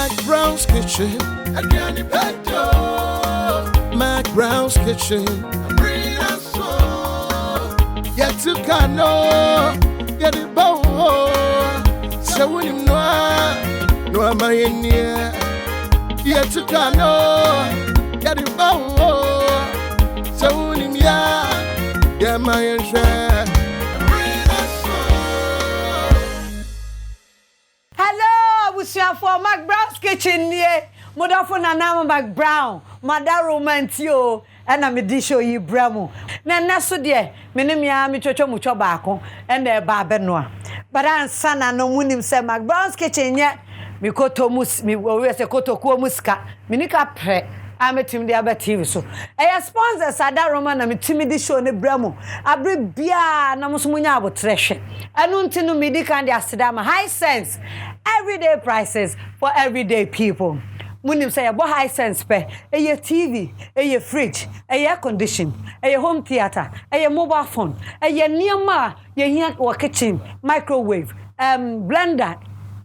McBrown's Kitchen. Adriani Petto. McBrown's Kitchen. Brina so. Yet to cano. Get it bow. So when you know, no am I in here. Yet to cano. Get it bow. So when you know, yeah, my share. For McBrown's Kitchen here. Modafo na nama McBrown. Mada romantio. Ena me di show yi bramo. Na naso de me ne mia me twotwo mucho baako. Ena ba benoa. Bara ansa na no munim se McBrown's Kitchen ye. Me koto mus me we se koto ko muska. Me ni ka pre. Ametim de aba TV so. Eya sponsors ada Roma na metimi di show ne bramo. Abre bia na muso munya abotrehwe. Anu ntinu me di kan de aseda ma high sense. Everyday prices for everyday people. Munim say about high sense pe. Eye TV, eye fridge, eye air condition, eye home theater, eye mobile phone, eye niema ye hia wo kitchen, microwave, blender,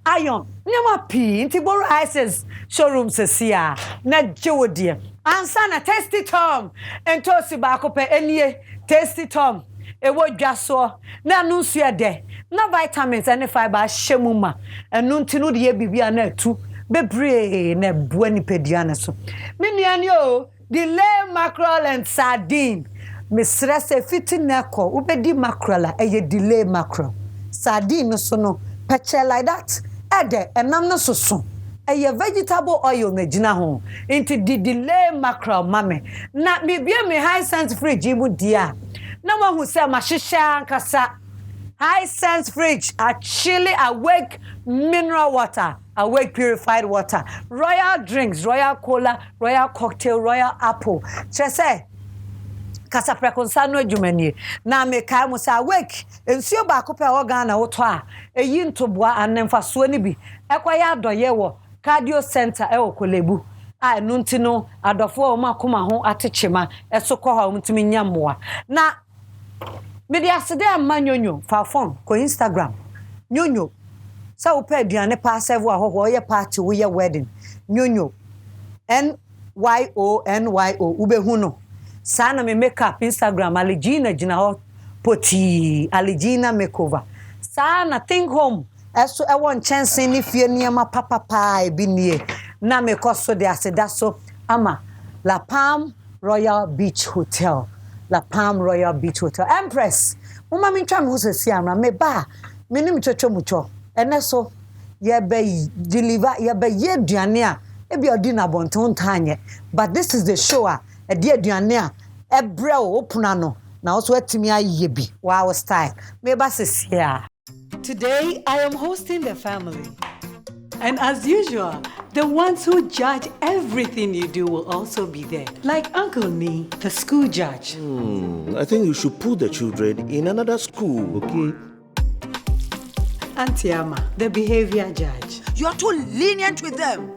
iron. Niema pi nti boro high sense showroom sesia na jewodie. Ansa na Tasty Tom entosi ba ko pe enie Tasty Tom. Ewo dwaso na nunsu de na vitamins and fiber shemuma enu ntinu de ye bibia na atu bebre na bua ni pediana so menuane o delay mackerel and sardine me stress fiti na ko ubedi mackerel eye delay mackerel sardine no so no peche like that ede enam no soso eye vegetable oil na gina ho into the delay mackerel mame na bibia me high sense fridge ibu dia na wahu se mahihya nkasa high sense fridge a chilly awake mineral water awake purified water royal drinks royal cola royal cocktail royal apple chese kasa prekonsa no adwumanie na me kai mo sa awake ensuo ba ko pe organ na woto a eyi ntoboa anemfaso ni bi ekwaya adoye wo cardio center e okolebu a enu ntino adofo o makoma ho atechema esokọ ha mtimi nyammoa na media sede amanyonyo fa phone ko Instagram nyonyo sa upe aduane pa serve ahoho ye party wo ye wedding nyonyo NYO ubehu no sana me makeup Instagram Aligina gina ho poti Aligina makeover sana think home eso e won chance ni fie niam papa bi nie na me koso de aseda so ama La Palm Royal Beach Hotel La Palm Royal Beach Hotel Empress mama mi twa me ho sesi amra me ba me nim twetwo mucho ene so ye be deliver ye be ye aduane a e bi odi na bonton tanye but this is the show e de aduane a e bre o opuna no na so atimi aye bi wow style me ba sesi a. Today I am hosting the family. And as usual, the ones who judge everything you do will also be there. Like Uncle Nee, the school judge. I think you should put the children in another school, okay? Auntie Ama, the behavior judge. You are too lenient with them.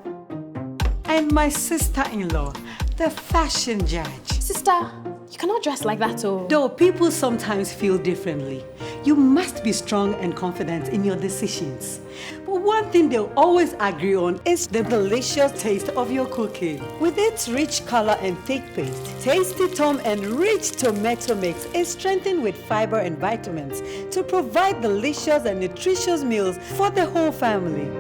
And my sister-in-law, the fashion judge. Sister, you cannot dress like that, oh. Though people sometimes feel differently, you must be strong and confident in your decisions. But one thing they'll always agree on is the delicious taste of your cooking. With its rich color and thick paste, Tasty Tom and rich tomato mix is strengthened with fiber and vitamins to provide delicious and nutritious meals for the whole family.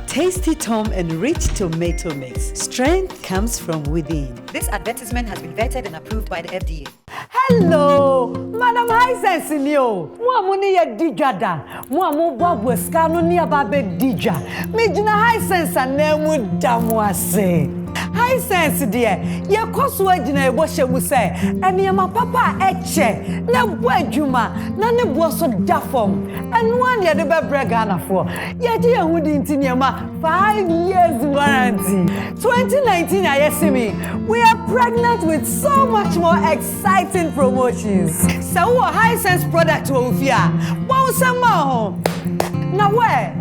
Tasty Tom and rich tomato mix. Strength comes from within. This advertisement has been vetted and approved by the FDA. Hello, Madam High Sense Nio. Muni ya dijada. Mu babu skano ni ababe dija. Me jina High Sense anemu damwase. High Sense dear, ye koso agina ebo hyemu se. Enema papa eche na bo adwuma na ne bo so dafom. Enu an ye de bebrega na fo. Ye je yehudi ntinema 5 years warranty. 2019 ayesimi. We are pregnant with so much more exciting promotions. So what High Sense product wo fia. Wo sama ho. Na where?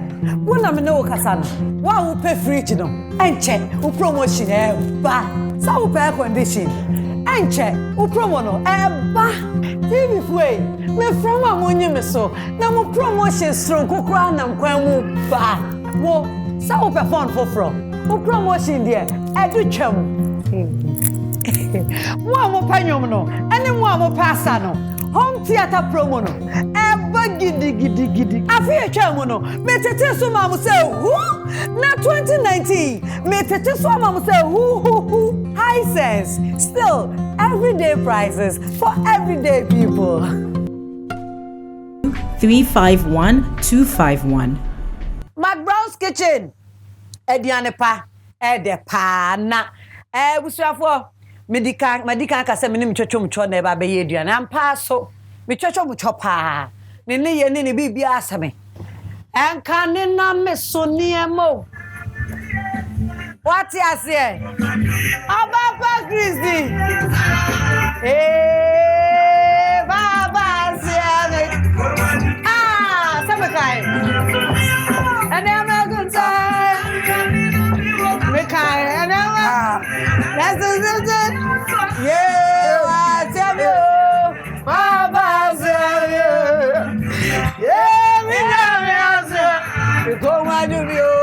Wona me no kasana. Wa wo pay fridge no. Enche, wo promotion ba. Sa wo pay condition. Anche, o promo no, eba. TV way. Me from amonye me so. Na mo promotion strong kokra na nkwamu ba. Wo, sa wo perform for from. O promotion there, edu twam. Mo amo panyom no, ene mo amo pasa no. Home theater promo no. Eba gidi. Afi twam no. Me tete so mamu say who? Na 2019. Me tete so mamu say who. High sense. Still everyday prices for everyday people. 351251. McBrown's Kitchen. Ediane pa. Ede pa na. Busuafo. Medican kase me ni mchocho na eba be yeduane. Ampa so. Mchocho pa. Ne ye ne bibia asame. Enka ne na me so niemo. What you say? Obaapa Christy. Baba say. Samakai. And I'm a good time. Mekai. And I'm that's it. Yeah, tell you. Baba say. Yeah, me now. You go my do you.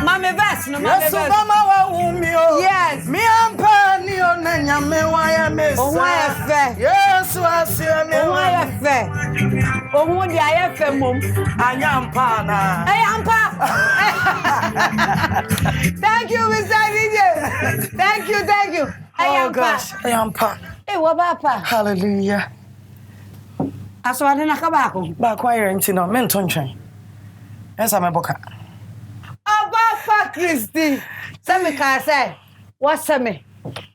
Mama verse no mama verse. Yes. Me ampani onanya me waya me. O waya fe. Yes, wasia me. O waya fe. O hu di aye fe mom. Anyampa na. Ampa. Thank you, Mr. DJ. Thank you. Oh gosh, Ayampa. Obaapa. Hallelujah. Aswade na ka ba ko. Ba kwa yenti no mento ntwen. Esa me boka. Obaapa Christy. Say me ka say, what say me?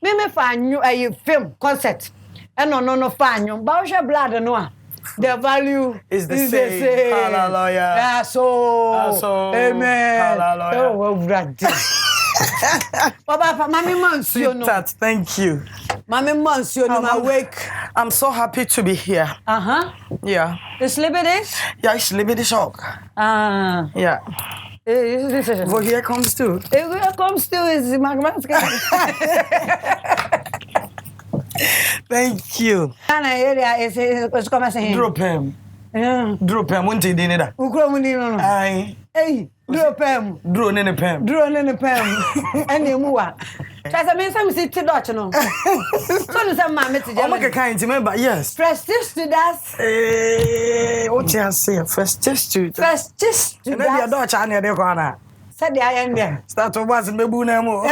Me fa new film concert. No fa new. Ba wo blood no a. The value is the same. Hallelujah. Yeah, so. Amen. Hallelujah. Oh, brother. Obaapa, mami mansio no. Thank you. Mami mansio no my wake. I'm so happy to be here. Yeah. It's Liberty? Yeah, it's Liberty Shock. Yeah. Well, here comes too. Here comes too is McBrown's. Thank you. Ana area is como assim? Drop him. Drop him. Won't you dinner that? Ukro mu ni no. Ai. Hey, drop him. Drone in the pem. Ene mu wa. Chasa me say me sit dutch no. So no say ma me ti je. O make kind remember, yes. Prestige to that. What you say? Prestige to. Prestige to that. And then dutch ane dey kwa na. Say dey ayen there. Start to was mebu na mo.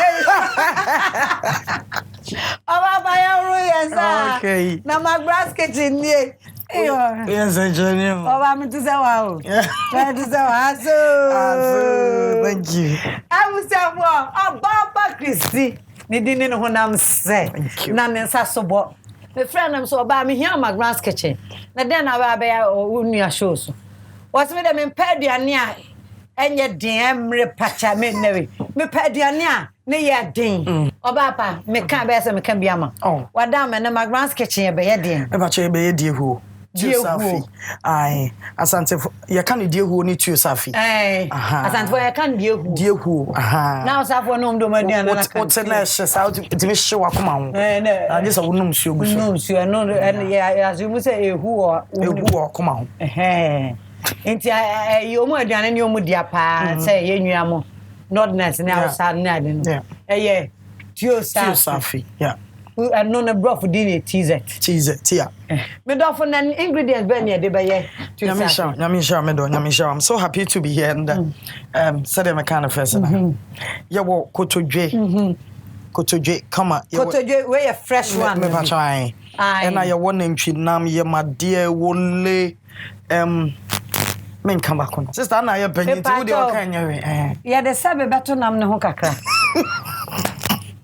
Obaapa ya ru yes. Okay. Na McBrown's Kitchen ni. Yes, engineer. Oba me to say wow. Yeah. To say wow. So. Thank you. I will say Obaapa Christy. Ni dini no honam say. Na ne nsa so bo. Me friend am so oba me hia McBrown's Kitchen. Na den na ba ya onua show so. Was me dem mpa aduane a enye den emre pacha me newe. Me pa aduane a ne ye den. Obaapa me kan be say me kan bia ma. Wada me na McBrown's Kitchen be ye den. E ba che be ye die ho. Safi. Aye. Asante you can die ho ni tio safi. Aye. Asante for you can die ho. Die ho. Aha. Now safo no mdo maduane na kan. What na she sa ti me hye wakoma ho. Ne. Ade sa wonum nsuo gu so. No nsuo no ya azumu say ehu wakoma ho. Enti yo mu aduane ne yo mu dia pa say ye nwua mo. Nordness na outside na ade no. Yeah. Tio safi. Yeah. I know the broth dinner TZ. Yeah. Me do for an ingredients be near de be ye. Nyamisha. I'm so happy to be here and said I'm a kind of person. Yeah, wo kotodwe. Come on. Kotodwe we a fresh one. Me pa try. And I want ntwi nam ye ma de wole men come back on. Sister na ye penyi ti wo de o kan nyewe. Yeah, the sabe beto nam ne ho kakra.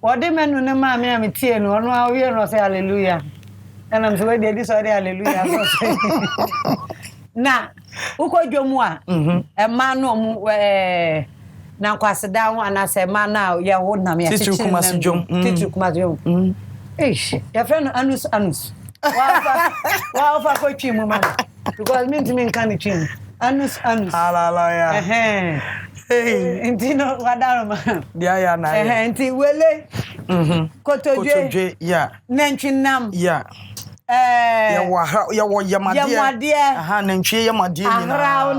Ode menu ne ma me tie no no awie no say hallelujah. And I'm so ready this already hallelujah. Na uko dwomu a ma no mu na kwaseda ho anase ma na ye wo na me Titru Kumasi dwom. Titru Kumasi dwom. Your friend Anus. Wow, for coaching, mama. Because me can chin. Anus. Hallelujah. Hey. Intino wadaroma. Yeah, na. Inti wele. Kotoje. Yeah. Nanchinam. Yeah. Ya yamadie. Aha, nantwie yamadie nyina. Ahra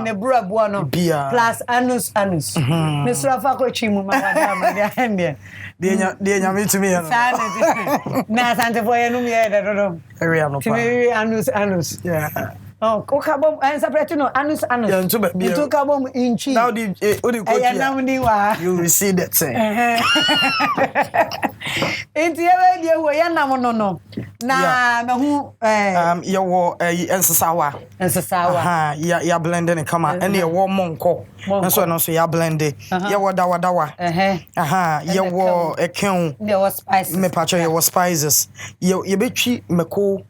ne brabo no. Plus anus. Mr. fa coaching, mama wadaroma dia. Dia nyame tumi ya no. Na sante for yenum ye de dodo. Area no pa. Timi anus. Yeah. Oh, kokabom separate no anus. Yeah, nto ba bi. Nto kabom inchi. Now the coach. Ya nam ni wa. You will see that thing. Inti ewe die wo ya nam no. Na me hu ye wo ensesawa. Aha, ya blend ne kama. Ene ye wo monko. Nso so ya blend. Ye wo dawa. Aha, ye wo ekun. There was spices. Me patcho ye wo spices. Ye betwi meko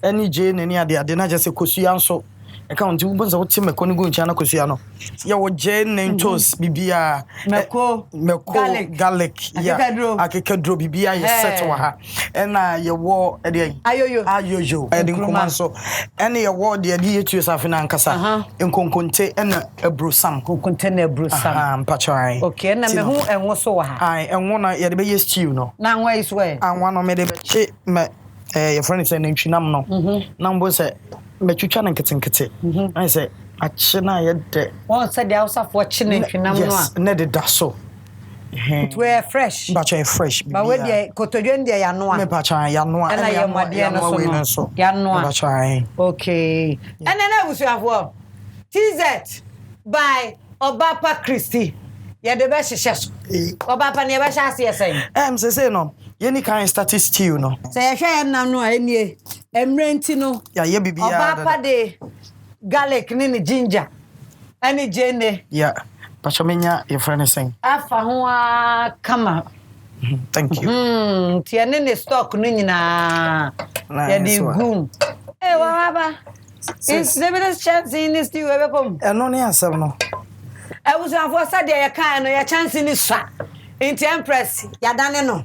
any jane any ade na just kosua nso account wo bonza wote meko ne go ncha na kosua no ye wo jane and toast bibia meko garlic ya akekadro bibia ye set wa ha na ye wo ayoyo ede nkoma nso ene ye wo de ye tu safi na nkasa nkonkonte na ebrosam patcho ai okay na me hu enwo so wa ha ai enwo na ye de be ye stew no na anwa is where anwa no me de be che me your friend say nantwinam no na mbo say metwitwa na nketenkete I say ache na ye de won say the house for nantwinam no yes na de da so it were fresh but fresh but we dey kotodwe ndie ya no a me pa chan ya no na ya made no so ya no a okay and then I was you TZ by Obaapa Christy ya de be hyehyɛ Obaapa ne be hyase yesen say no yeni kan statistics you no say hwe nam no a enie emrenti no ya ye bibia Obaapa de garlic ne ginger ani jene yeah pacho menya your friend saying afa ho kama thank you tiene ne stock no nyina ya di gum Obaapa it's the best chance in this you ever come no ne asem no I was on for Saturday ya kan no ya chance ni sa Inti Empress ya dane no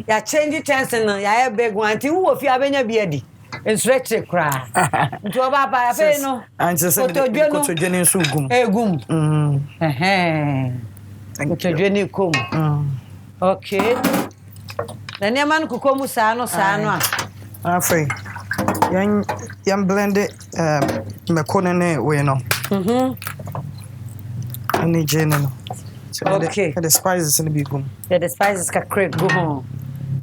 ya change chance no ya big one ti wo fi abenya bia di instructor kra nti Obaapa ya fe no kotodwe ne nso gum egum kotodwe ne kom okay na ne man kukomu sa no a afei yan blend mekone ne we no any jene no okay the spices in the big room. Yeah, the spices can create go home.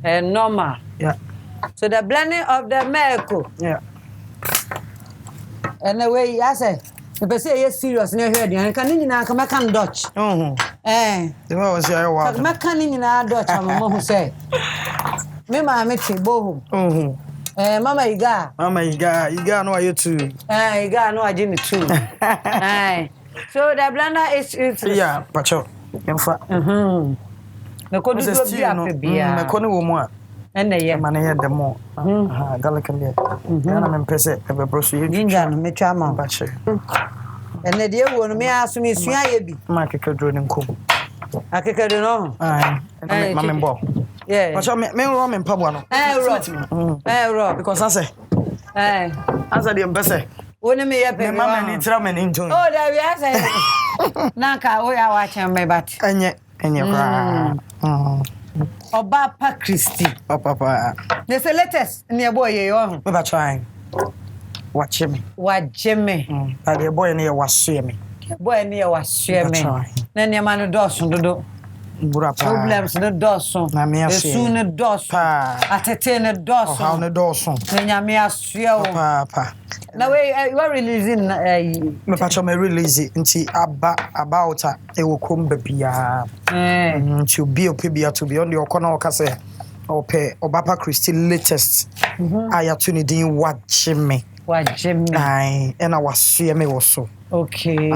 And normal. Yeah. So the blending of the milk. Yeah. And the way I say, the person is serious near here. And can you now come back and Dutch? The one was here. Wow. Come back in our Dutch. I'm who say. Me ma me ti bohu. Mama Iga no you too. Iga no ajini too. So the blender is yeah, pacho. Emfa. Me ko do bia. Me ko ne wo mu a. Enne ye. Ma ne ye demo. Garlic and na me pese e be broso ye. Ginger no me twa ma. Pacho. Enne de wo no me aso me sua ye bi. Ma kekadro ne nkom. Akekado no. Ma me mbo. Yeah. Pacho me ro me mpabo no. Ro. Because I say. Answer the empese. Woni me ye pe. Mama ni tra me ni ntun. Oh, there we are say. Nanka o ya watch me but. Enye kwa. Obaapa Christy. Papa. The latest near boy ye on. We ba trying. Watch me. But the boy near was see me. Boy near was share me. Na near man do. Problems no doso. Na me ase. Soon no doso. Atete no doso. How no doso. Na me asua o. Papa. Na we you are releasing me pacho me release nti about e wo krom babia. To be opibia to be on the okona okase. Ope Obaapa Christy latest. Ayatu ni din watch me. Ai and I was me also. Okay.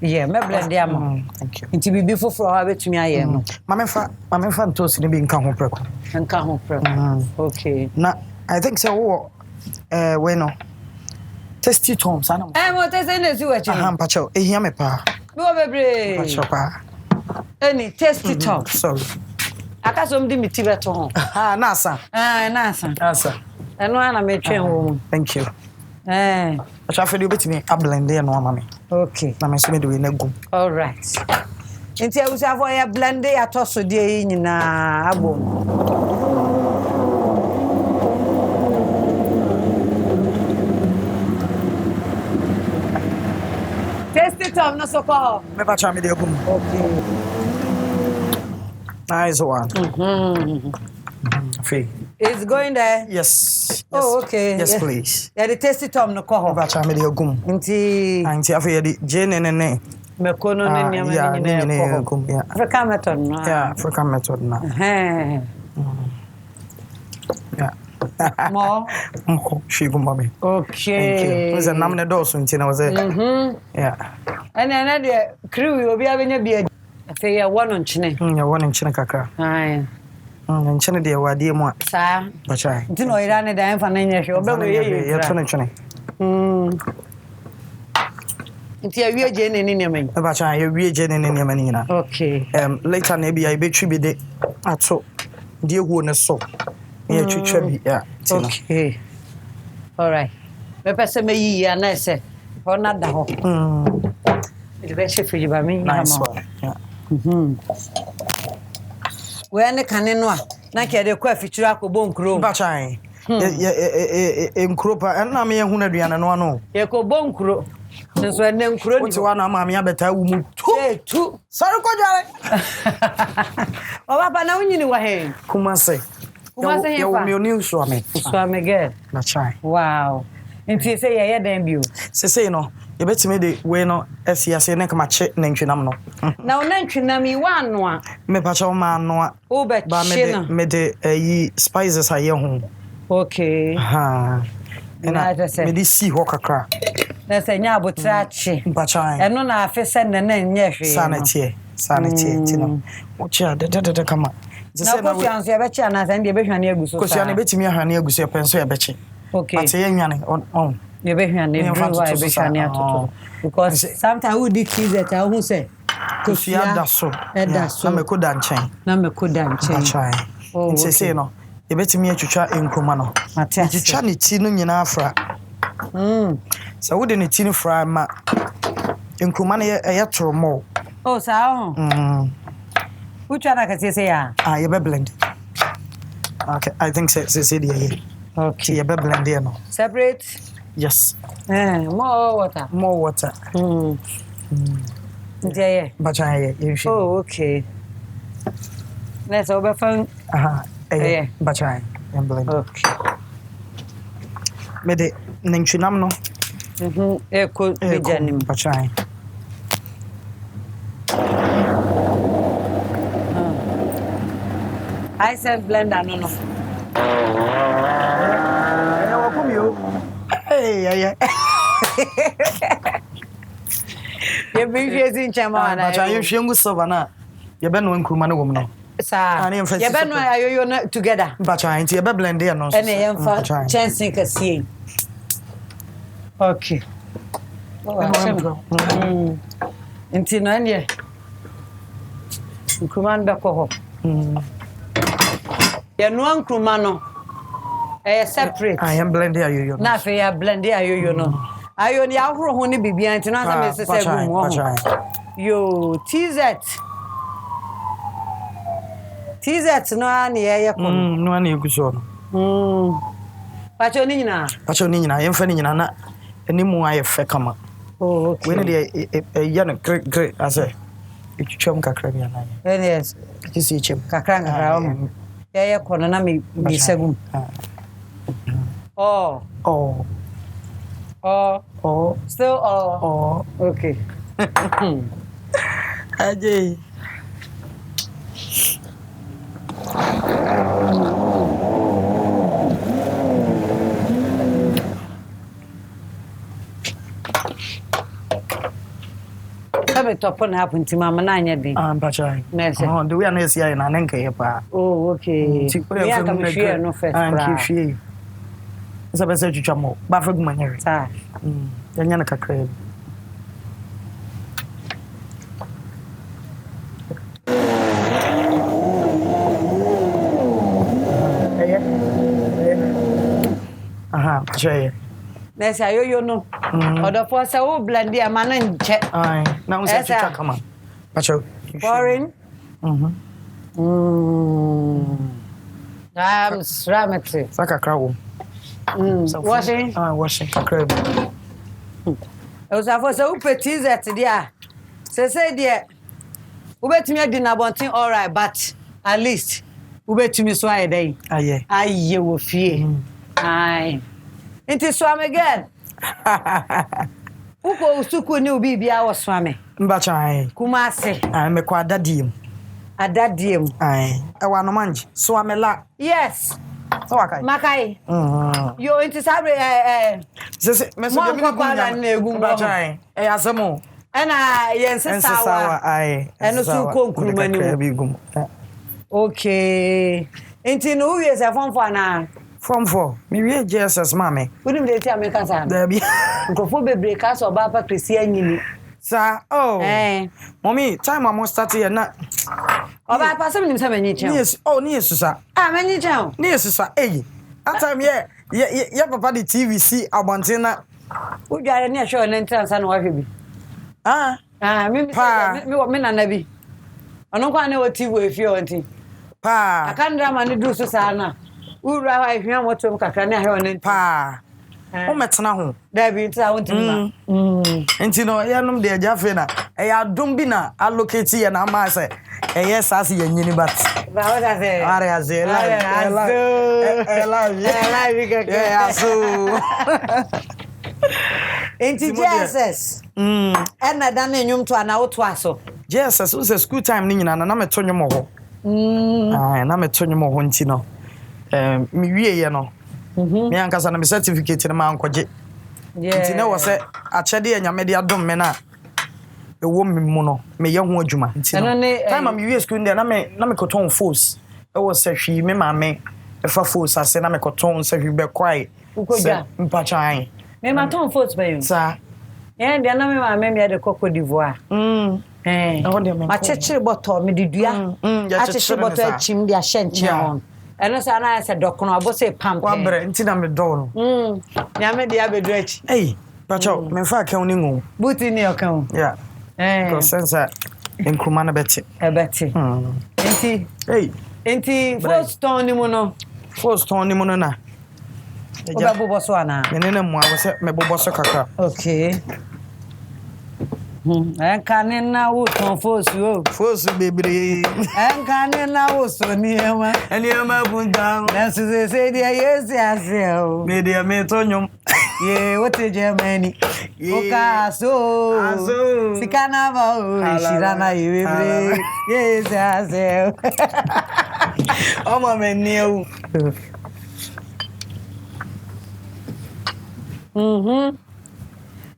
Yeah, me blend am. Thank you. Nti bibi foforo ha betumi aye no. Mamenfa ntosi ne bi nka ho preko. Okay. Na I think say we no Tasty Tom, sana. Mo tese na si wachi. Pacho, ehia me pa. Me wo bebre. Pacho pa. Any tasty Tom. Sorry. Akaso mdi miti beto ho. Nasa. Nasa. Nasa. Eno ana me twen wo. Thank you. Pacho afedi obetimi a blend e no ama me. Okay. Na me so me do na gum. All right. Nti awusafo ya blend ya toso de yi nyina abo. Tasty Tom no soko. Me ba cha me de gum. Okay. Nice one. Free. It's going there. Yes. Oh, okay. Yes, please. Yeah, the Tasty Tom no ko. Ba cha me de gum. Nti Afi de jene me kono ne nyama gum. Yeah. African method no. Yeah, African method na. Yeah. More. She gum mami. Okay. Thank you. Was a namne doso nti na was it. Yeah. And another crew obi abenya bia. Afi ya wono nchine. Ya wono nchine kakra. Aye. Nchine de wade mu a. Sa. Ba chai. Nti no ira ne dan fa na nya hwe oba ye. Ya to nchine. Nti awie je ne ne men. Ba chai ya wie je ne ne nyina. Okay. Later na bia betwi bi de ato de ehuo ne so. Ya twitwa bi ya. Okay. All right. Me pese me yi ya na se. Ho na da ho. It be chef yi ba me. Nice one. Yeah. We ne kane no a na ke de kwa fichuru akobo nkuro. Ba chai. Nkropa na me hu na aduane no ano. Ye ko bon nkuro. Nso ene nkuro ni. Oti wa na ma me abeta wu mu. Tu. Sorry ko jare. Obaapa na unyini wa he. Kumase. Kumase he fa. Yo new so ame. So ame girl. Na chai. Wow. Nti say ye dan bio. Say no. You betime de we no asiase na kama che na ntwenam no. Na o na ntwenam yi wa ano a. Me pa cha ma ano a. O be che na. Me de yi spices aye ho. Okay. Na me di si ho kakra. Na say nya abotra che. Pa cha. Eno na afi se ne na nye hwe. Sanete ti no. O cha de kama. Na ko fianso ya be che na say de be hwane aguso. Ko sia na betimi ahwane aguso penso ya be che. Okay. Ate ye nwane on. You be here, you be here, because sometimes we do kids that I who say, Kusia da so. Na me ko da nchen. Na me ko da nchen. Oh, say no. E betimi atwitwa enkroma no. Atwitwa ne ti no nyina afra. So we de ne ti no fra ma. Enkroma no ye tromo. Oh, sa Which one I say ya? You be blend. Okay, I think say there. Okay, you be blend there no. Separate. Yes. More water. More water. Yeah. Oh, okay. Let's overfund. Bachai. Okay. Me de ninchunam no. Could be janim. Bachai. I said blender no. Hey. You be facing chama na. But I am shengu savana. You be no nkruma no wom no. Sa. You be no ayoyo together. But I ain't you be blend there no. And for chance ka see. Okay. Nti no anye. Nkruma ndo ko ho. Ya no nkruma no. Separate. I am blending ayoyo. Na fe ya blending ayoyo no. Ayo ni ahoro ho ni bibia nti na sa me se gum ho. Yo TZ no ani ye ko. No ani eguso no. Pacho ni nyina. Ye mfa ni nyina na enimu aye fe kama. Oh, okay. We ne de ya no great ase. Etwam kakra bia na. Yes. Kisi chem. Kakra ho. Ye ko no na me bisagum. Oh. Still okay. Ajay. Sabe topon happen to mama na anya din. Bachai. Oh, the way na sia na nenka ye pa. Oh, okay. We are come share no first. Nsa be se twitwa mo. Ba fa gumanyere. Sa. Yanya na kakra. Aha, cheye. Nessa yo no. Odo for say wo blend ya ma na nche. Ai, na unse twitwa kama. Pacho. Boring. Ramete. Saka krawo. Washing. Washing kakra. O sa for say wo petize te dia. Say dia. Wo betimi adi na bontin all right, but at least wo betimi so aye dey. Aye wo fie. Aye. Inti swam again. Uko usuku ni ubi bia wo swame. Mbacha ai. Kumase. Ai me kwa dadiem. Adadiem. Ai. E wa no manji. Swamela. Yes. So wakai. Makai. Yo inti sabre Sese meso de mi na egu mbacha ai. E asemo. Ena yense sawa. Ai. Eno su konkuruma ni. Okay. Inti no wie se fonfo na. From 4. Me wie JSS mame. Unim de ti American sa. There be. Nkofo bebre ka so Obaapa Christy anyini. Sa mommy, time I must start here na. Obaapa some nim say manyi chen. Yes, ni yesusa. Manyi chen. Ni yesusa that time yeah papa the TVC abontina. Udware ne hwe on entrance na wa hwe bi. Me na na bi. Ono kwa na o TV efi onti. Pa. Akandra ma ne du so sa na. Ura wa hwia motom kakra na hwe on pa. O metena ho. Da bi nta wonti ma. Enti no yanom de ajafe na. Ya dom bi na allocate ye na ma se. Yes as ye nyini bat. Ba wa da se. Are as yeah so. Enti JSS. Na da na enwum to ana woto aso. JSS so school time ni nyina na meto nwom ho. Na meto nwom ho nti no. Mi wie ye no. Me ankasa na me certificate na ma ankoje. Nti na wo se achede anyame de adom me na ewo mu no me ye ho adwuma nti no time am wie school ndi na me koton force e wo se hwi me ma me e fa force ase na me koton se hwi be kwai ukoja mpachan me ma ton force ba yo sa ye ndi na me ma me de Cote d'Ivoire ma chechire boto me didua a chechire boto achim de ahyenche hon eno sa na se dokono abose pampe wa bre nti na me do no nyame de abedu achi pacho me fa ka uni ngo buti ni okan because sense enkruma na beti ebeti enti first turn ni mo no na oba bobo so ana me ne mo abose me bobo so kakra okay enka na wo ton force bebre enka na wo so ni ema bundan na se dia yes asel me dia me tonyum ye what Germany oka so sikana ba o shirana yebre yes asel oma me niu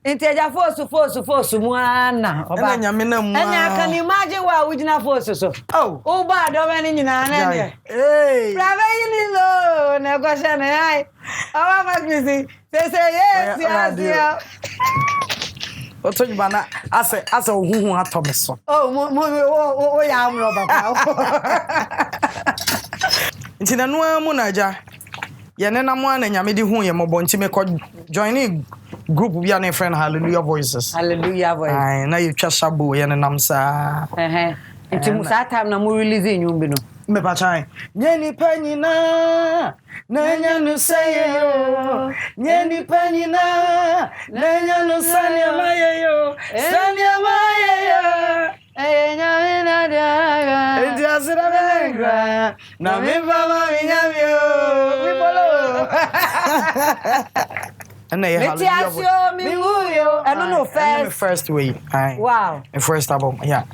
Enti eja force muana oba nyame na mu anya kan imagine wa ujina force so o ba do me ni nyina na ne brave ni lo na go sha na ai Obaapa Christy say yes otonyi bana ase ohuhu atomeso mo ya amro baba nti na no amu na ja ye ne na mo ana nyame di hu ye mobo nti me ko joining group bi ana friend Hallelujah Voices ai na you twa sabo ye ne nam sa nti musa time na mo release nyum bi no me pa chai nyeni panyina na nyanu sayo nyeni panyina na nyanu sanya mayo nyame na daga enti asira bengra na me baba minyamio mi polo and they Hallelujah mi wuyo no first way wow the first album and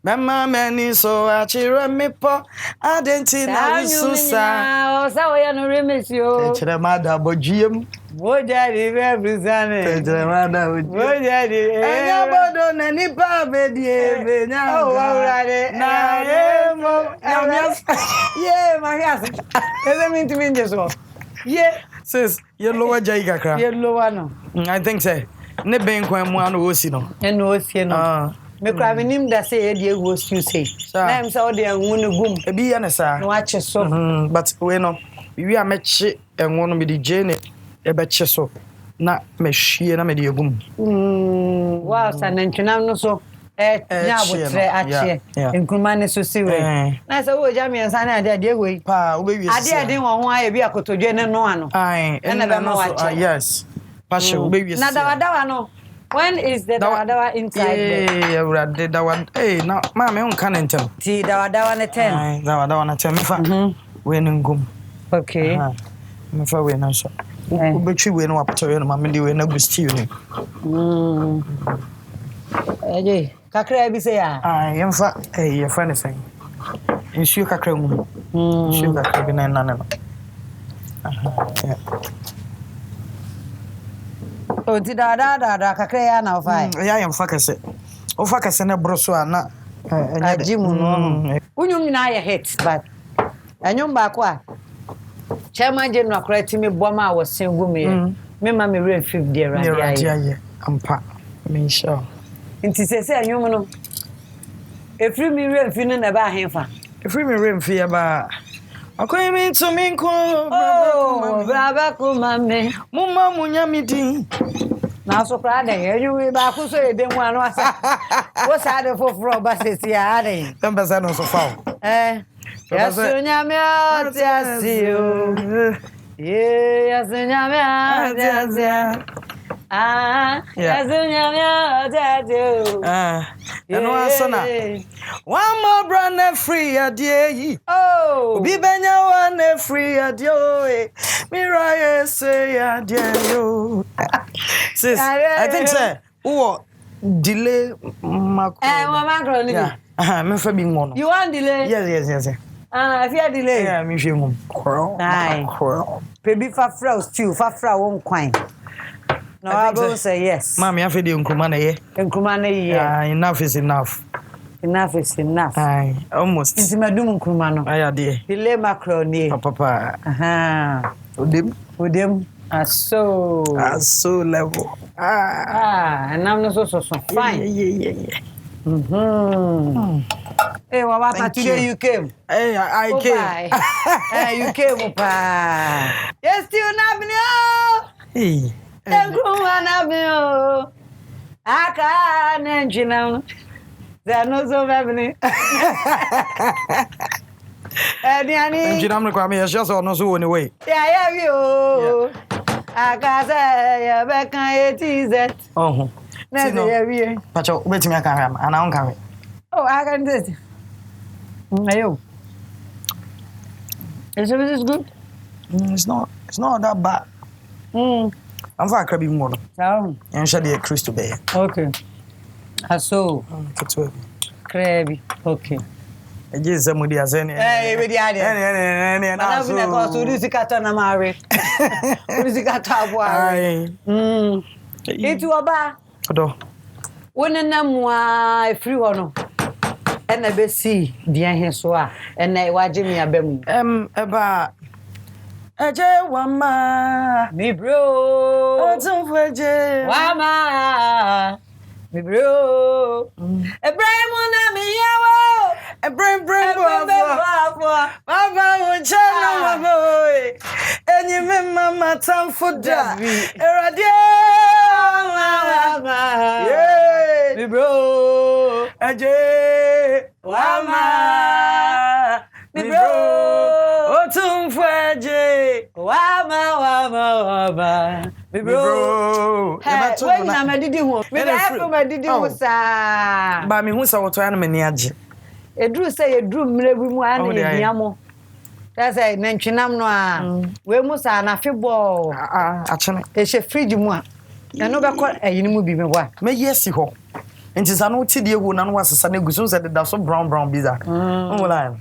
Mama many so achira me po adentina wisusa o sa wo ya no remix yo chira mada bojiem boja di represent chira mada boja di anya bodo na nipa bedie be nya na yemo ye marias eze minti minje so ye Sis, you lower Jaika. You lower no. I think so. Ne ben kwan mu anu osi no. Eno osi no. Me kwa minim da say e dey go you say. Na am say o dey enwu no gum. E bi ya ne sa. No ache so. But we no. We are mechi enwu no me di jene e be che so. Na me hwie na me di egum. Wow, sanantwinam no so. Nya abotre ache. Nkruma ne so si we. Na say wo jam yensa na ade we. Pa, wo be wi. Ade wo ho aye bi akotodwe ne no ano. Ai, e na be ma wache. Yes. Pashe wo be wi. Na dawa no. When is the dawa inside there? Yeah, we dawa. Hey, now, mama, you can't enter. Ti dawa na 10. Aye, dawa na 10. Me fa. We ngum. Okay. Me fa we na so. We betwi we no apto no mama di we na gusti ni. Eje, kakra bi se ya. Aye, yem fa. Eh, ye fa ne sen. Nsuo kakra ngum. Nsuo kakra bi na no. Yeah. O ti da kakra ya na ofai. Ya yem fa kase. O fa kase na broso ana. Ajimu no. Unyum na ya hit but anyum ba kwa. Chairman General correct me boma was single me. Me ma me real 5 there right there. Ampa. Me sure. Inti se anyum no. Efri mi real finu na ba henfa. Efri mi real fi ba. Akoy mi to me ko. Oh, baba kuma me. Mumma munya mi din. Na so kra den anyum ba ku so e den wan asa. Wo sa de foforo ba sesi ya den. Tamba no so fa. Yasunyame atiasio. Yasunyame atiasio. Yasunyame atiasio. No answer. One more brand free a day. Oh, be benya one free a day. Mirai say a day. Sis, I think so. Who delay macro. Yeah. Me for being one. You want delay? Yes. If you delay. Yeah, me shame. Aye. Baby fafra stew, fafra won kwine. No, I will say yes. Mommy, I feel the nkruma na ye. Nkruma na ye. Enough is enough. Enough is enough. Aye, almost. Inti madum nkruma no. Aye, dear. Delay macro ni. Papa. Udem. So level. And I'm not so fine. Yeah. Hey, Obaapa, today you came. Hey, I came. Hey, you came, Obaapa. Yes, still not Hey. I can't engineer. There no so happening. Engineer, I'm going to just on so anyway. Yeah, you. I can't say, back on it. Oh, Pacho, wait me, I can and I don't carry. Oh, I can do it. Ayo. Is it good? It's not that bad. I'm for a crabby more. And shall be a crystal bear. Okay. So, crabby. Okay. I guess somebody has any. Hey, with the idea. And I'm going to go to this katana marry. This katana. It's Oba. When a namwa free one. And I be see the answer. And I watch me a bem. Eba. Eje wama. Me bro. Otunfeje. Wama. Me bro. Ebrahim na me yawo. Ebrahim bafo. Baba wo chana boy. Enyi me mama tamfoda. Erade. Yeah. Me bro. Eje wama. Me bro. Otunfeje. Wama. Me bro. Hey, when na me didi ho. Me dey me didi ho sa. Ba me hu sa woto ya na me ni age. Edru say edru mre bi mu ana ehia mo. That's say nantwinam no a. We mu sa na febol. Achene. E she fridge mu a. Na no be ko ayini mu bi me wa. Me yesi ho. Enti sa no ti de egu na no wasesa na gusu se de so brown biza. Wala.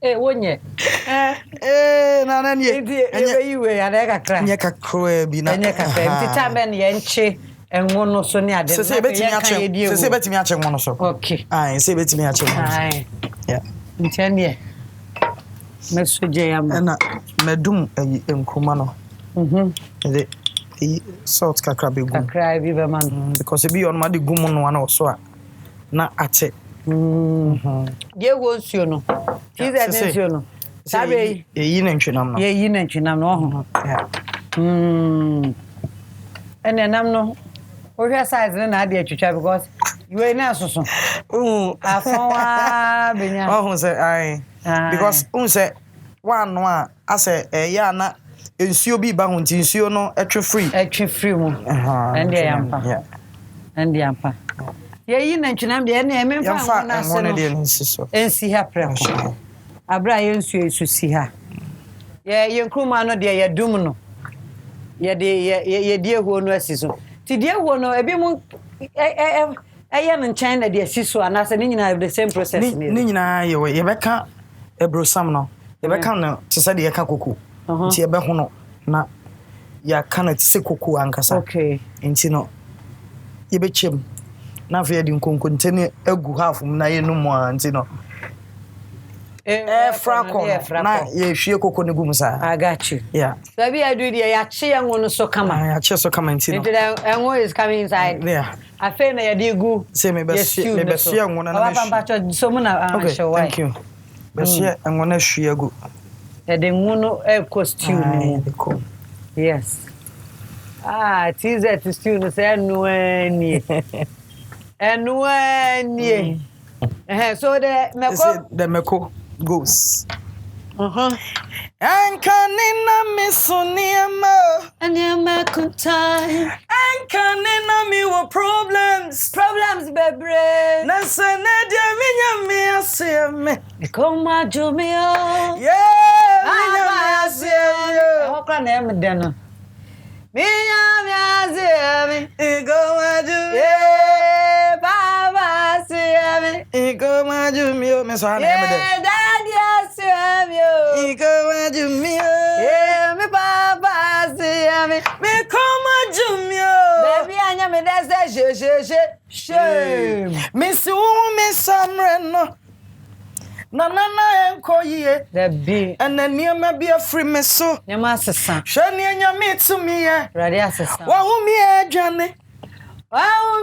Wonye. Na na nie. Enye yiwe ana kakra. Nye kakra bi na. Enye kakra. Enti tambe ne yenche enwo no so ne ade. Se betimi ache nwo no so. Okay. Ai, se betimi ache nwo. Ai. Yeah. Enti ane. Mesoje ya ma. Na medum enkruma no. The salt kakra be gum. Kakra bi be man. Because it be on my gum no one also. Na ache. Ye wo nsuo no. Ti ze nsuo no. Sabe yi na ntwenam no. Ye yi na ntwenam no ho. Ene nam no. O hwe size na ade atwitwa because you ain't so. Afonwa benya. Oh say ai. Because say one no a ase ya na nsuo bi ba ho nti nsuo no etwe free mu. Ende yampa. Yeah. Ende yampa. Ye yi na ntwenam de na emfa na se no. Ensi ha preko. Abra ye nsuo esu si ha. Ye nkruma no de ye dum no. Ye de ehuo no asiso. Ti de ehuo no ebi mu eye no nchen na de asiso anase ni nyina the same process ni. Ni nyina ye beka ebrosam no. Ye beka no te se de ye ka koku. Ti ye be ho no na ya kana te se koku ankasa. Okay. Nti no ye be chem na fa ye di nkonkonte ne agu half mu na ye no mu anti no. Frako na ye hwie koko ne gum sa. I got you. Yeah. Sabi I do the ya che yango no so kama. Ya che so kama ntino. Yango is coming inside. Yeah. I feel na ya di gu. Say me be yango na na. Papa pacho so mu na show why. Thank you. Be yango na hwie agu. E de nguno costume ni. Yes. Tize stew no say no ani. Enu so the meko goes. Ankanina misoniema anyama kuntai ankanina mi wo problems bebre na senede minya mi aseme koma jumio minya aseme okra na em de no minya aseme koma jumio baba aseme koma jumio me so na em de daddy aseme koma jumio me baba aseme me koma jumio baby anya me dese shame me si wo me samre no na enkoyie the be and niema bi afri me so nyama asesa hwe ne anya me tumi ye rade asesa wa hu mi adwane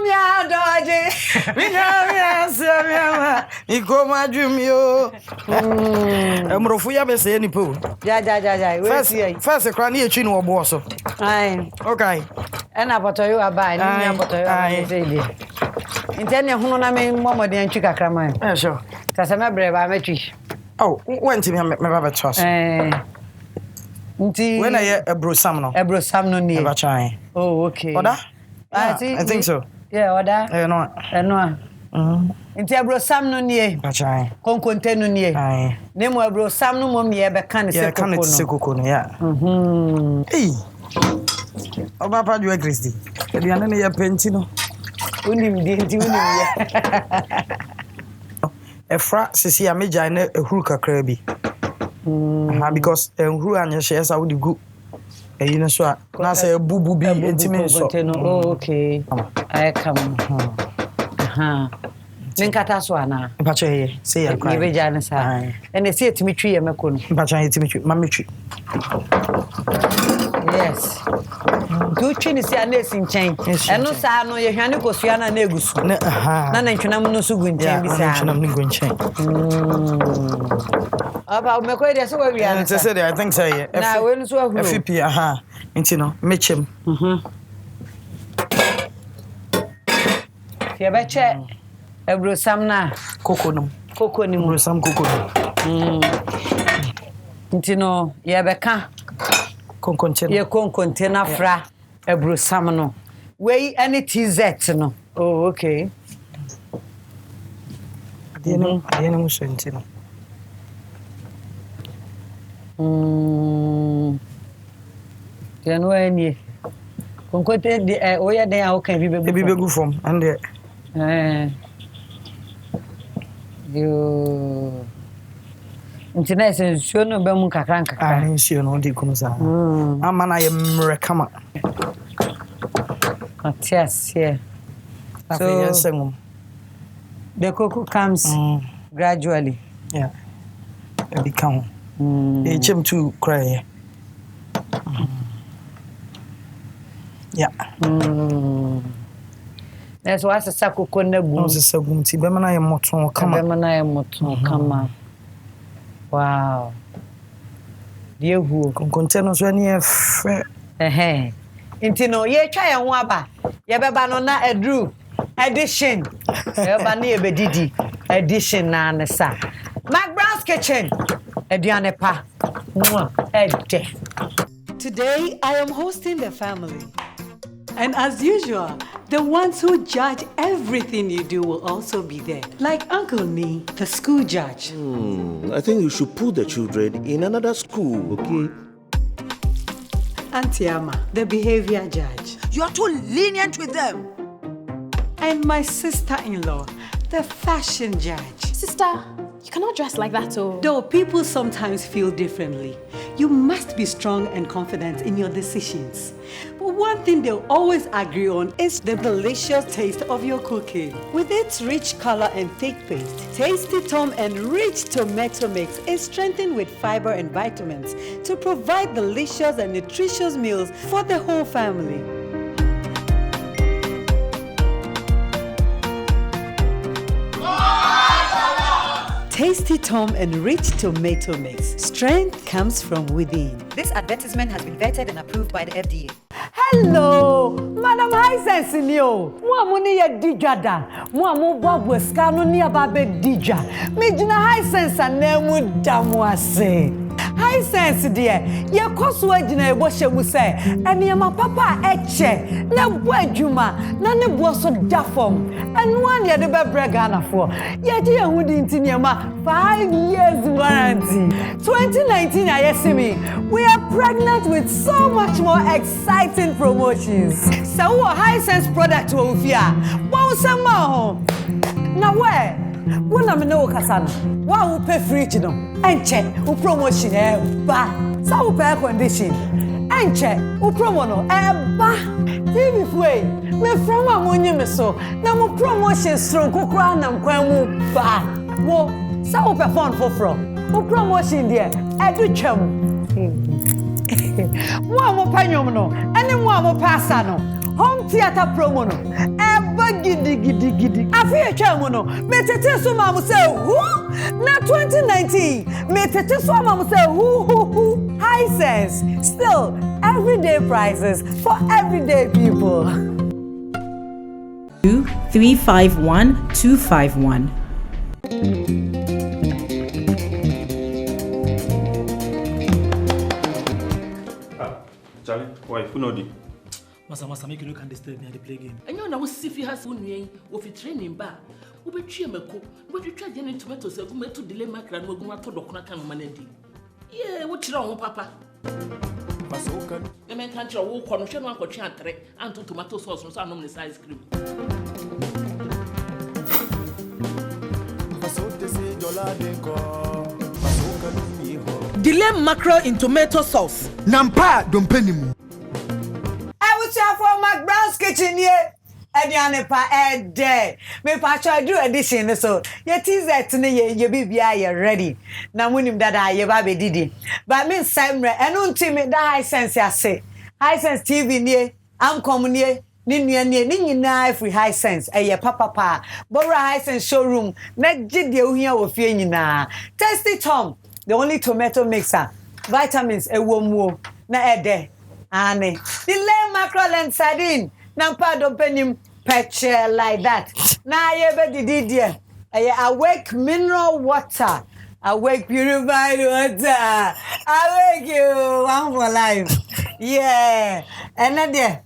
mi adoje minya asema ikoma dwumio emrofu ya be se ni po ja we see first kra na etwi no obo so ai okay ena botoyo abai ni mi botoyo abai intene hunu na me momode antwi kakra man sure tasa me breba metwi oh went me baba trust nti when I ebrosam no ni eba chan oh okay oda I think so yeah oda no nti ebrosam no ni eba chan konkonte no ni ne mo ebrosam no mo me be kan se koko no yeah Obaapa Christy ediane ne ya penti no unim di nti unim ya efra sisi ya meja na ehuru kakra bi because ehuru anya hye sa wo di gu eyi no so a na say bubu bi entimi so oh okay I come ninkata so ana mpacha ye say ya ni beja na sa ene se etimi twi ye meko no mpacha ye etimi twi mametwi yes do twi ni se anesi nchen eno sa no ye hwane kosua na egusu na ntwenam no so gu nchen bi sa ntwenam no gu nchen aba meko ide so wi ana say I think say ye na we no so ahuro FP nti no mechem ye beche ebrosam na koko no ebrosam koko no nti no ye beka konkonte na fra ebrosam no we any TZ no oh okay adeno mo senti no Janu eni konkonte di oya den a o kan bi begu form and yo ntina esensuo no be mu kakra nsuo no di kumza ama na ye mre kama atiasie so the cocoa comes gradually yeah it become chem to cry Yeah. That's why Sako Konagu. No, it's a good tea. Bemana moton come. Bemana moton come. Wow. Dear who containers when you Intino, ye try and waba. Yababa no na edru. Edition. Yaba ni ebedidi. Edition na nesa. McBrown's Kitchen. Ediane pa. Ede. Today, I am hosting the family. And as usual, the ones who judge everything you do will also be there. Like Uncle Nee, the school judge. I think you should put the children in another school, okay? Auntie Ama, the behavior judge. You are too lenient with them. And my sister-in-law, the fashion judge. Sister, you cannot dress like that, oh. Though people sometimes feel differently, you must be strong and confident in your decisions. But one thing they'll always agree on is the delicious taste of your cooking. With its rich color and thick paste, Tasty Tom Enriched Tomato Mix is strengthened with fiber and vitamins to provide delicious and nutritious meals for the whole family. Tasty Tom Enriched Tomato Mix. Strength comes from within. This advertisement has been vetted and approved by the FDA. Hello, Madam Hisense ni o. Mo amuni ye dijada. Mo amu bobo skano ni ababe dija. Me jina Hisense anemu damu ase. Hisense die, ye koso agina ebo hye se. Enema papa eche, na bo adwuma, na ne bo so dafom. Enu an ye de be brega na fo. Ye je ye hudi ntinema 5 years warranty. 2019 ayesimi. We are pregnant with so much more exciting promotions. So what Hisense product wo fia? Wo sama ho. Na where? Wona me no kasana. Wa wo pay fridge no. Enche, wo promotion ba. Sa wo pay condition. Enche, wo promo no ba. TV way. Me from amonye me so. Na mo promotion strong kokra na nkwan mu ba. Wo sa wo pay phone for. Wo promotion there. Edu twam. Mo panyom no. Ene mo pasa no. Home theater promo no. Eba gidi. Afi etwa no. Metete so ma mo say who? Na 2019. Metete so ma mo say who. Hisense. Still everyday prices for everyday people. 2351251. Charlie, why? Who know the? Masa, make you look and disturb me at the play game. And you know, if you have one of your training bar, who be Chiamako, what you try getting tomatoes, who made to delay my grand, who go to the Knakan Manedi. Yeah, what's wrong, Papa? The man can't walk on Shannon for Chantre and to tomato sauce and some ice cream. Delay mackerel in tomato sauce. Nampa don't penny mo. I was here for McBrown's Kitchen here. Ediane pa ede. Me pa cho do edition so. Ye t-shirt ne ye bibia ye ready. Na munim dada ye ba be didi. But me semre enu ntimi da Hisense ase. Hisense TV nie, Amcom nie, ni nua nie, ni nyina free Hisense. Eye papa. Bora Hisense showroom. Na gide ohia wo fie nyina. Tasty Tom, the only tomato mixer. Vitamins ewomuo na ede. Ane. Delay mackerel and sardine. Nampa don't penim picture like that. Na ye be didi awake mineral water. Awake purified water. Awake you one for life. Yeah. And then there.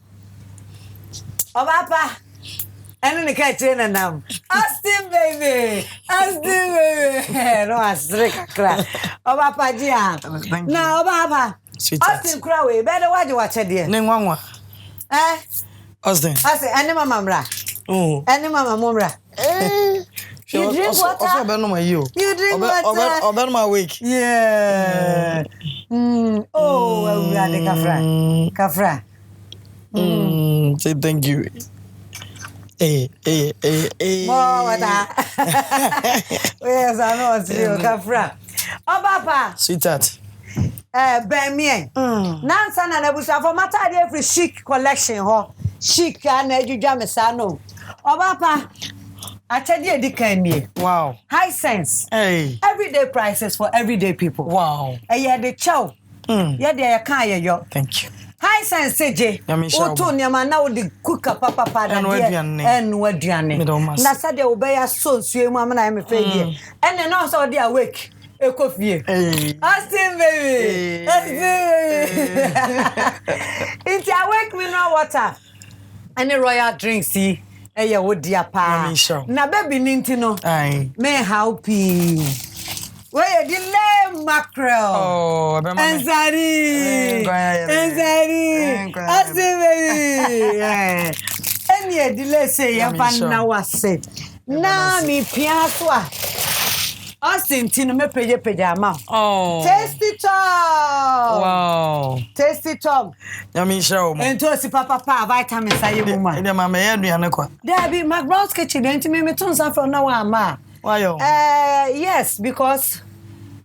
Obaapa. And then catch in nam. Austin baby. No astrika cry. Obaapa dia. Na Obaapa. Austin cry we better watch there. Nengwanwa. Austin. I say, any mama bra. Oh. Any mama bra. You drink water. Also, you drink water. Oben my week. Yeah. Oh, we are the kafra. Say thank you. Hey. More water. Yes, I know it's you, kafra. Obaapa. Sweetheart. Bemie. Nansa na nebusa for matter dey free chic collection ho. Chic and edwudwa mesano. Obaapa Achadi edikanie. Wow. High sense. Hey. Everyday prices for everyday people. Wow. Yeah, the chow. Yeah, they can yo. Thank you. High sense seje. Oto nyama na wo de cook papa pada de en waduane. Na sade obeya so nsuo mu amana me fe die. Ene na so de awake. Ekofie. Austin baby. It's awake mineral water. Any royal drinks see. Eya wo dia pa. Na baby ninti no. Me happy. Where the lame mackerel? Oh, Enzari. Austin baby. Any delay say ya na wase. Na mi piaswa. Austin tino me peje ama. Oh. Tasty Tom. Wow. Tasty Tom. Yami show. Ento si papa vitamins aye mu ma. Ide ma me aduane kwa. There be McBrown's kitchen enti me ton san from na wa ma. Why yo? Yes, because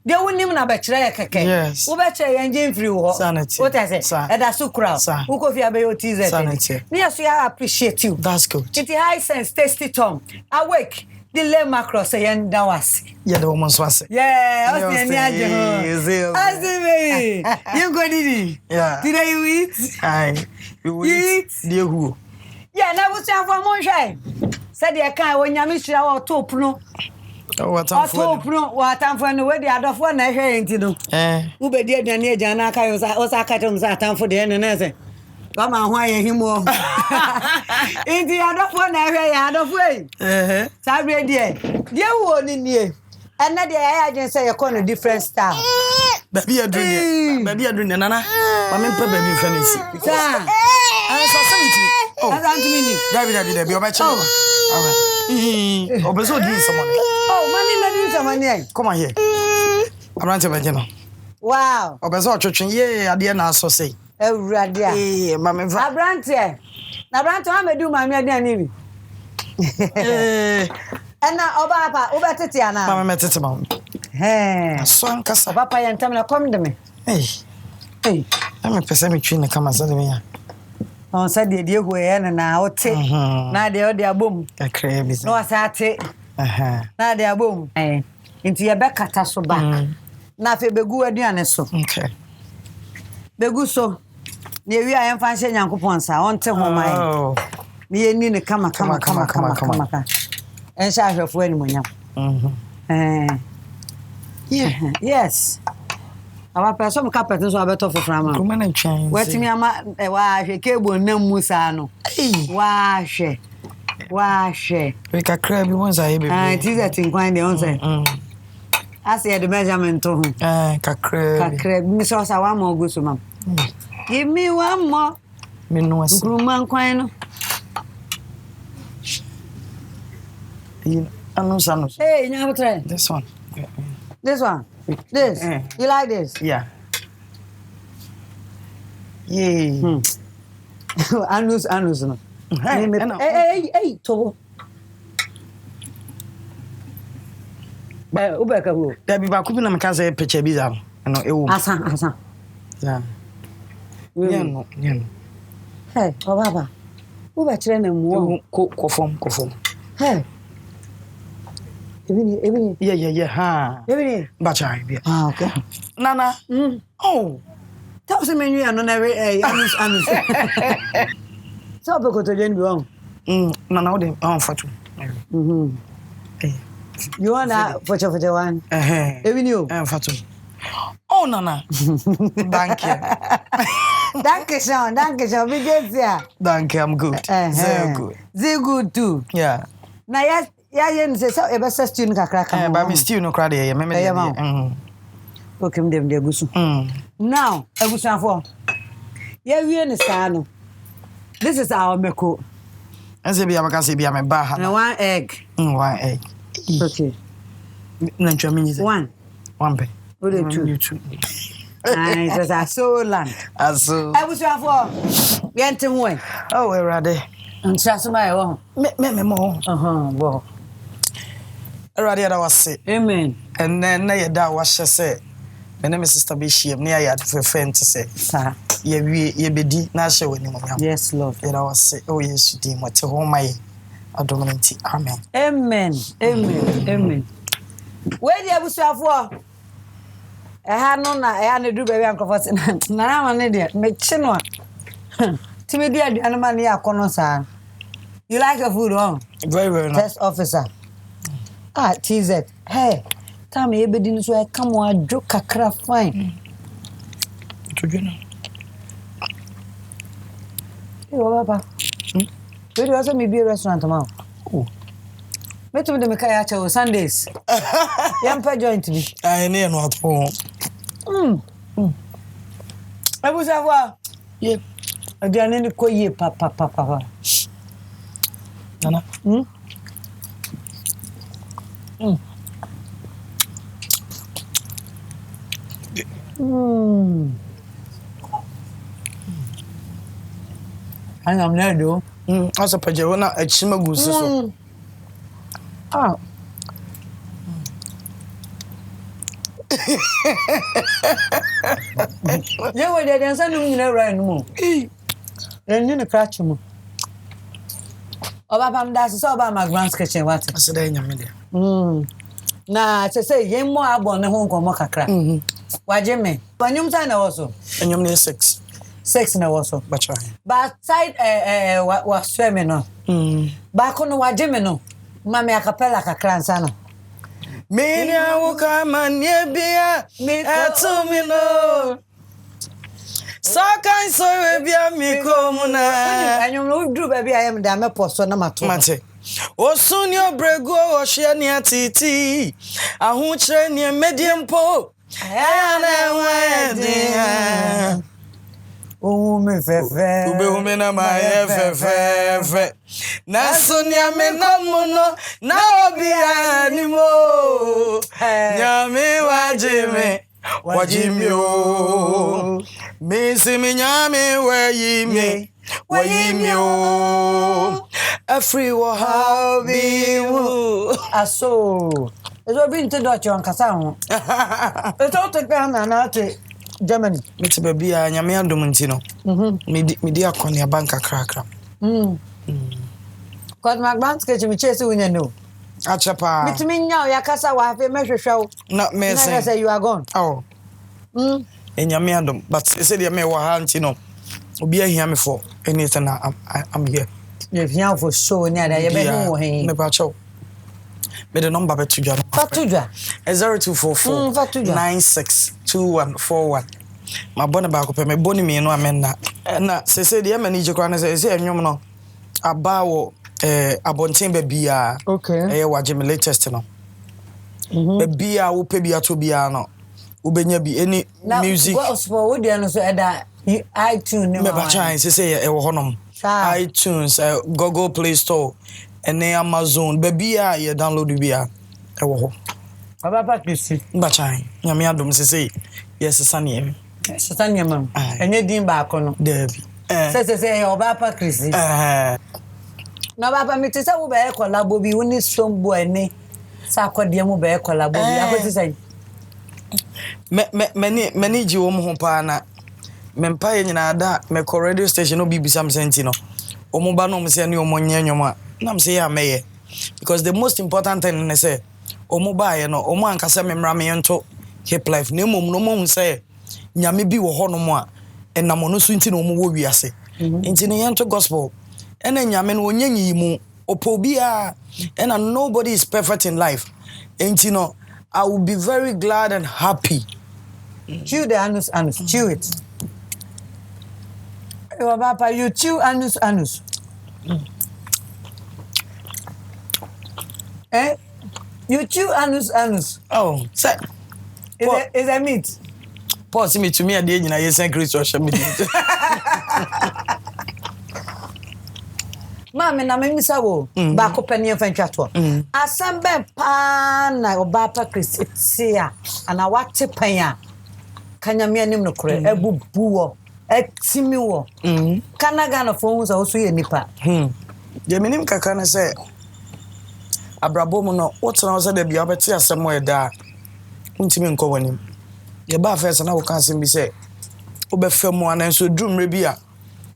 they won't even have a tray keke. Yes. Wo be tray engine free wo. Sanity. What I say? Eda sukra. Wo ko fi abeyo TZ. Sanity. Me aso ya appreciate you. That's good. It's high sense Tasty Tom. Awake. The lay macro say yen dawasi. Yeah, the woman's was. Yeah, Austin ni aje ho. Austin baby. You go didi. Yeah. Today you eat? Aye. You eat? Dear who? Yeah, na wo tia for mo hwe. Said dey kan wo nyame hira wo top no. What time for? Top no, what time for no we dey adofo na hwe enti no. Wo be dey aduane agya na aka yo sa aka tom sa atamfo dey na say. Come on, why him wo? Enti adofo na hwe ya adofo e. Sabre dey. Dey wo ni nie. And na dey I agent say you call a different style. Baby adrun nana. Ma me pe baby fancy. Sa. So sanity. Oh. Azantimi. David obacha. Obeso din someone. Oh, money someone. Come on here. Abrante bejeno. Wow. Obeso twetwen ye ade na aso sei. Ewurade a. Ma me va. Abrante. Na Abrante wa medu ma me ade ani bi. Ena Obaapa, obetete ana. Ma me tete ma. So ankasa. Obaapa ye ntam na kom de me. Hey. I'm a person between the cameras and me. On said the dear who na ote. Na de o de abom. A crab is no asate. Na de abom. Inti ye bekata so back. Na fe begu aduane so. Okay. Begu so. Na wi a yemfa hye Nyankopon sa onte ho mai. Me ye ni ne kama. En sha hwefo ani monyam. Yeah. Yes. Our person carpet so abeto for frama. Come and change. Wetimi ama wa hwe kebo nam musa no. Wa hwe. We ka crab bi won say baby. It is that in kwan dey on say. As the measurement to. Ka crab. Mi so sa wa mo go so mam. Give me one more. Me no ase. Gruman kwan no. Anu. Hey, you try. This one. This. You like this? Yeah. Yeah. Anus no. Hey, to. Ubeka who? There be ba kubi na meka say picture bi za no ewo. Asa. Yeah. No. Hey, Obaapa. Ube kire na mu ko form. Hey. Ebini. Yeah. Ha. Ebini. Bachai bi. Okay. Nana. Oh. Tell us menu and na anus. So be ko to den bi on. Nana o de on fatu. You wanna for one? Ebini o. Fatu. Oh Nana. Thank you. Danke schön. Wie geht's dir? Danke, I'm good. Sehr good. Sehr good too. Yeah. Na ya say so e be say stew no kakra ka. Ba me stew no kra de me de. Okay, dem de gusu. Now, egusanfo. Ya wie ne sa no. This is our meko. Ense bia maka se bia me ba ha. One egg. One egg. Okay. Na ntwa me nyize. One pe. Ode two. It was a soul land. Aso. Egusanfo. Yente ho. Oh, erade. Ntrasoma e wo. Me mo. Bo. Erade da wase. Amen. And then na ye da wa hye se My name is Sister Bishop. Near you for friend to say, sir. Ye be na show any more. Yes, Lord. You know, say, oh, yes, you did what to home my adominati. Amen. Amen. Amen. Amen. Where the abusa for? No na do baby and comfort. Na man dey me chinwa. Timidi aduane ya kono sa. You like your food, huh? Very well. Test officer. TZ. Hey, time you be din so come on joke kakra fine. Yo papa. We do also maybe a restaurant tomorrow. Oh. Me to me kaya cha Sundays. Yampa joint me. I near not home. I was avoir. Yeah. Aduane ni koye papa. Nana. I'm there do. As a pajero a chima guso. You were there and sending me right no. Then you crash mo. Obaapa that's so about McBrown's kitchen what? I said in your media. Na say yen mo abon ne ho nkomo kakra. Waje me. Banyum time na woso. Enyum ne 6. 6 na woso. Bacha. But side was swimming no. Ba ko no waje me no. Ma me acapella kakra nsa no. Me nya wo ka manye bia etu mi no. So kan so we bia mi ko mu na. Anyum no dru ba bia yam da me poso na mato. Mate. Osuni obrego o hye ne atiti. Ahu kire ne mediempo. Ayana wadi. O me fefe. Ube ume na ma fefe. Na sunya me na muno na obi animo. Nyame wajime o. Me se me nyame wayime o. Every wo how be wo. Aso. Ezo bi nte do chon kasa ho. Ezo te pe na te Germany. Mete baby a nyame adom ntino. Medi akone banka krakra. Cause McBrown's kitchen me chase we no. Achapa. Bitimi nya ya kasa wa fe mehwehwe. Na me say you are gone. Oh. Enyame adom but say dey me wa ha ntino. Obi ahia me for anything I'm here. You here for show nya da ye be hu he. Me ba chow. Me the number be tudwa. Fatudwa. 0244 962141. My bonne ba ko pe me boni me no amena. Na say dey mani je kwa na say enwom no. Aba wo abonten ba bia. Okay. Waje me latest no. Ba bia wo pe bia to bia no. Wo benya bi any music. Now gospel wo dia no so eda iTunes no. Me ba chan say e wo honom. iTunes, Google Play Store, and Amazon. Baby, you download bia. E wo ho. Obaapa Christy. Mbachan. Nyame adom say yes saniem. Saniem. Enye din ba akono. Debi. Say Obaapa Christy. Na Obaapa me tisa wo be e collabo bi woni sombo ene. Sa akodie mu be e collabo bi akoti say. Many ji wo mo ho pa na. Mempa ye nyina da me ko radio station no bibisa msenti no. Omo ba no mse ne omo nyanyoma. Na mse ya meye. Because the most important thing ne say omo ba ye no omo ankasa memra me nto hip life na mom no mo say nyame bi wo ho no mo a enamo no so nti no omo wo wiase. Nti ne yento gospel. Ena nyame no onyanyi mu opobia and nobody is perfect in life. Nti no I will be very glad and happy. Chew the anus, chew it. Obaapa, you chew anus. You chew anus. Oh, say. Is that meat? Pause me to me at the age I send Chris or Shamit. Mamma, na me sawo ba ko pani fanchato. Asambe pa na Obaapa Christy tia ana wate panya. Kanyame anim no kore ebubuo. Etimi wo. Kanaga na fo hu so so ye nipa. Je minim kaka na say abrabo mu no wotena wo say da bia obeti asem wo da. Untimi nko wanim. ye ba first na wo kan sim bi say obefam ana nso dumre bi a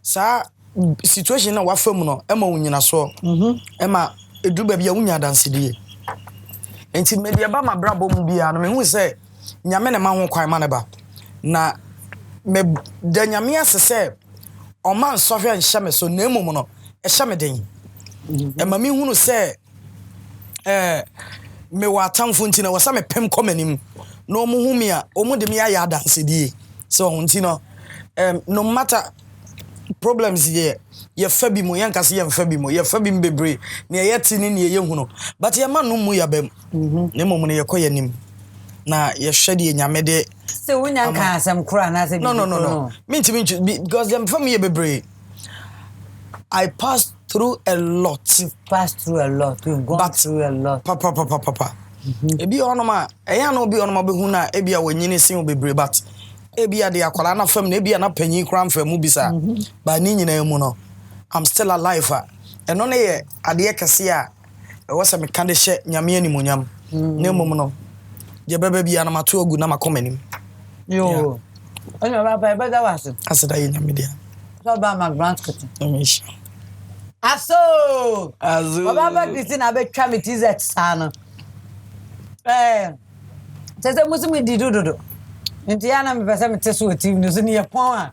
sa situation na wafam no e ma wunyina so e ma edu ba bia wunya dansede enti me de ba ma brabo mu bia no me hu say nyame na ma ho kwan ma ne ba na me de nyame asese o man sohwe nhye so na emum no e hye me den e ma me hu no say me wa tamfo nti na wasa me pem komanim no mu hu me a o mu de me ya dansede so hunti no no matter problems here ye fa bi mo yankase ye fa bi mo ye fa bi mbebre ne ye tini ne ye hu no but ye ma no mu ya bam ne mom ne ye koye nim na ye hwede nyame de se wonya ka asem kura na se bi no minti because them from ye bebre I passed through a lot. You've passed through a lot. You've gone through a lot. Papa. Ebi onoma, eya no bi onoma be hu na ebi a wanyini sin bebre but ebi a de akwala na fam na ebi a na panyin kran fam mu bisa. Ba ni nyina mu no. I'm still alive. Eno na ye ade kese a e wose me kan de hye nyame animonyam. Na mum no. Je bebe bia na mato agu na makomanim. Yo. Onye baba e beda wase. Aseda ye nyame dia. So ba McBrown's kitchen. Amish. Aso. Obaapa Christy na be twa me t-shirt sana. Tese musimi didududu. Nti yana me pese me teso team no so ne yapon a.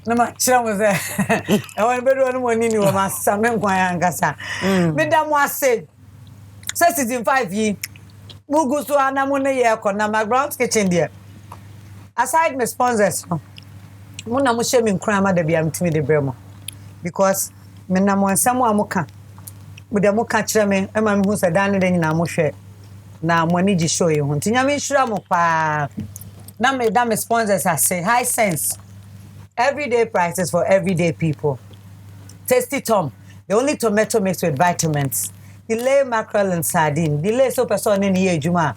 Na ma kira mo se. E won be do no mo nini wo ma sa me nkwan ya ngasa. Me da mo ase. SE05 yi. Mugu so ana mo ne ye ko na McBrown's kitchen there. Aside my sponsors. Mo na mo she me nkran ma da bia mtimi de bremo. Because me na mo nsam amuka. Mo de mo ka kire me e ma me hu se dan ne de nyina mo hwe. Na mo ani gi show ye hu. Nti nyame hira mo pa. Na me da me sponsors I say high sense. Everyday prices for everyday people. Tasty Tom, the only tomato mixed with vitamins. Delay mackerel and sardine. Delay so person in here juma.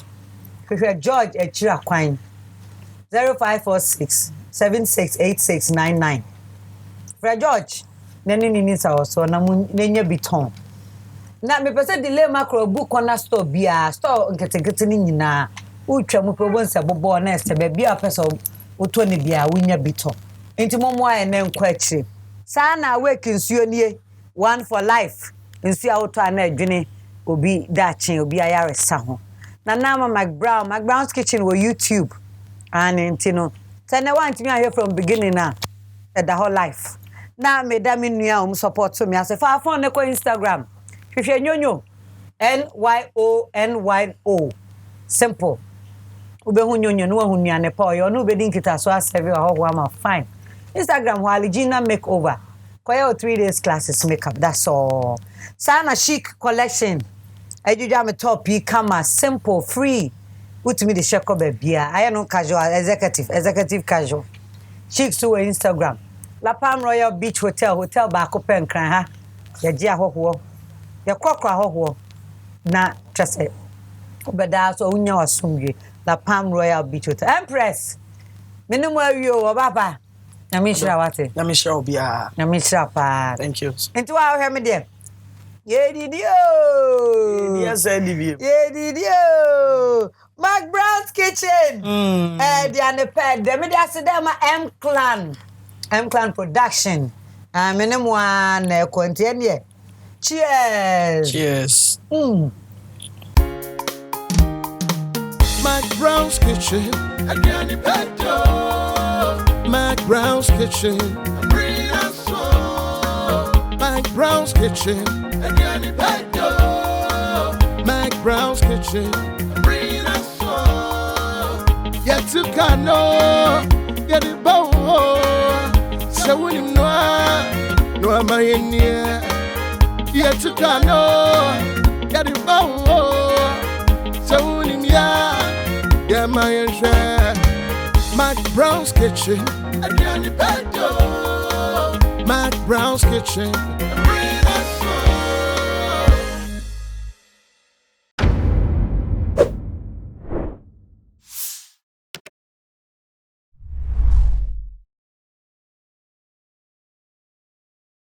George Echira Kwine. 0546 768699. Fred George, nani nini sa oso na nenye biton. Na me pese delay mackerel book corner store bia store nkete ni nyina. Utwa mu probon se bobo na este be bia pese uto ni bia wunya biton. Enti momo aye na nkwa akire. Sa na wake nsuo nie one for life. Nsuo auto na adwene obi dachi obi ayare sa ho. Na nama McBrown's kitchen wo YouTube. And enti Tene want me here from beginning now. At the whole life. Na me da me nua support so me ase fa phone ne ko Instagram. Hwehwe nyonyo. NYONYO. Simple. Ube hu nyonyo no hu nua ne pa yo no be din kita so aseve ho am fine. Instagram Waligina makeover. Koya 3 days classes makeup. That's all. Sana chic collection. Ejuja me top kama simple free. Utimi de sheko bebia. I no casual executive casual. Chic to Instagram. La Palm Royal Beach Hotel ba ko pen kran ha. Ya ji ahoho. Ya kwakwa ahoho. Na trust obeda so unya wasumdwe. La Palm Royal Beach Hotel. Empress. Minimu awiyo Obaapa. Nyamishira wate. Nyamishira obia. Nyamishira pa. Thank you. Into our hear me there. Ye didio. Yes, I live here. Ye didio. McBrown's kitchen. The ped. The media sedema M Clan production. Minimu one continue. Cheers. Cheers. McBrown's kitchen. Agani peto. McBrown's kitchen. McBrown's kitchen. Agani peto. McBrown's kitchen. Yet to Kano. Get it bow. So when you know, no am I in here. Yet to Kano. Get it bow. So when you yeah, my share. McBrown's kitchen. McBrown's kitchen.